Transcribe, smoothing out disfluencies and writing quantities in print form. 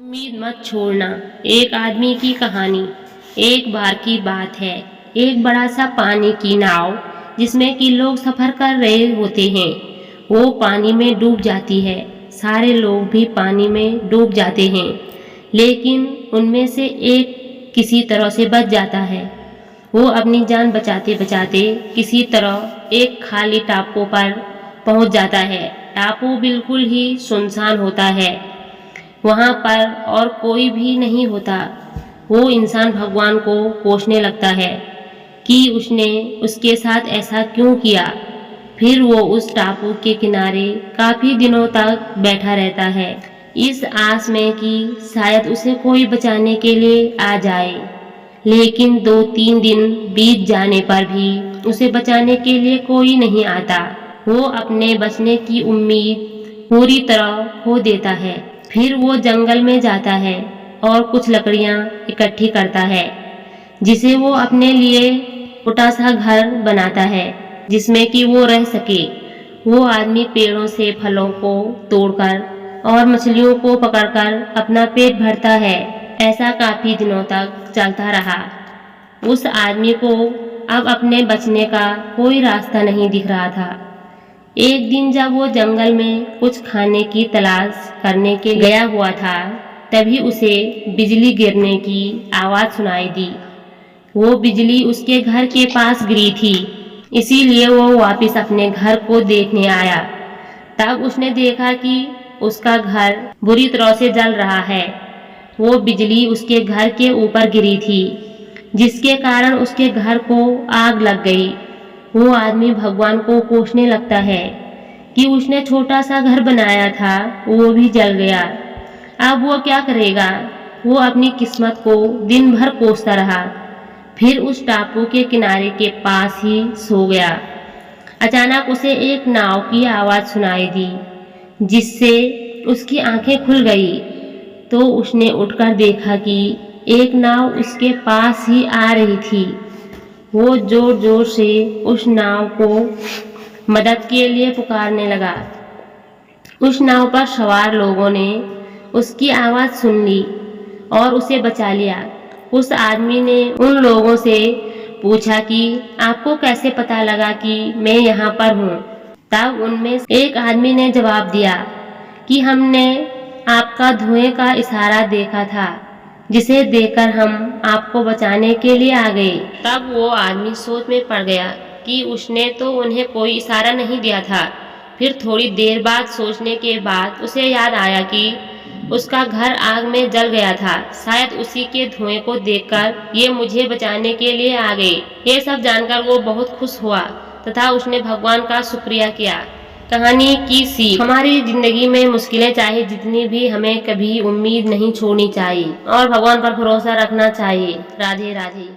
उम्मीद मत छोड़ना। एक आदमी की कहानी। एक बार की बात है, एक बड़ा सा पानी की नाव जिसमें कि लोग सफर कर रहे होते हैं, वो पानी में डूब जाती है। सारे लोग भी पानी में डूब जाते हैं, लेकिन उनमें से एक किसी तरह से बच जाता है। वो अपनी जान बचाते बचाते किसी तरह एक खाली टापू पर पहुंच जाता है। टापू बिल्कुल ही सुनसान होता है, वहाँ पर और कोई भी नहीं होता। वो इंसान भगवान को कोसने लगता है कि उसने उसके साथ ऐसा क्यों किया। फिर वो उस टापू के किनारे काफ़ी दिनों तक बैठा रहता है, इस आस में कि शायद उसे कोई बचाने के लिए आ जाए। लेकिन 2-3 दिन बीत जाने पर भी उसे बचाने के लिए कोई नहीं आता। वो अपने बचने की उम्मीद पूरी तरह खो देता है। फिर वो जंगल में जाता है और कुछ लकड़ियाँ इकट्ठी करता है, जिसे वो अपने लिए छोटा सा घर बनाता है जिसमें कि वो रह सके। वो आदमी पेड़ों से फलों को तोड़कर और मछलियों को पकड़कर अपना पेट भरता है। ऐसा काफ़ी दिनों तक चलता रहा। उस आदमी को अब अपने बचने का कोई रास्ता नहीं दिख रहा था। एक दिन जब वो जंगल में कुछ खाने की तलाश करने के गया हुआ था, तभी उसे बिजली गिरने की आवाज़ सुनाई दी। वो बिजली उसके घर के पास गिरी थी, इसीलिए वो वापस अपने घर को देखने आया। तब उसने देखा कि उसका घर बुरी तरह से जल रहा है। वो बिजली उसके घर के ऊपर गिरी थी, जिसके कारण उसके घर को आग लग गई। वो आदमी भगवान को कोसने लगता है कि उसने छोटा सा घर बनाया था, वो भी जल गया। अब वो क्या करेगा। वो अपनी किस्मत को दिन भर कोसता रहा। फिर उस टापू के किनारे के पास ही सो गया। अचानक उसे एक नाव की आवाज़ सुनाई दी, जिससे उसकी आंखें खुल गई। तो उसने उठकर देखा कि एक नाव उसके पास ही आ रही थी। वो जोर जोर से उस नाव को मदद के लिए पुकारने लगा। उस नाव पर सवार लोगों ने उसकी आवाज़ सुन ली और उसे बचा लिया। उस आदमी ने उन लोगों से पूछा कि आपको कैसे पता लगा कि मैं यहाँ पर हूँ। तब उनमें एक आदमी ने जवाब दिया कि हमने आपका धुएं का इशारा देखा था, जिसे देखकर हम आपको बचाने के लिए आ गए। तब वो आदमी सोच में पड़ गया कि उसने तो उन्हें कोई इशारा नहीं दिया था। फिर थोड़ी देर बाद सोचने के बाद उसे याद आया कि उसका घर आग में जल गया था। शायद उसी के धुएं को देखकर ये मुझे बचाने के लिए आ गए। ये सब जानकर वो बहुत खुश हुआ तथा उसने भगवान का शुक्रिया किया। कहानी की सीख। हमारी जिंदगी में मुश्किलें चाहे जितनी भी, हमें कभी उम्मीद नहीं छोड़नी चाहिए और भगवान पर भरोसा रखना चाहिए। राधे राधे।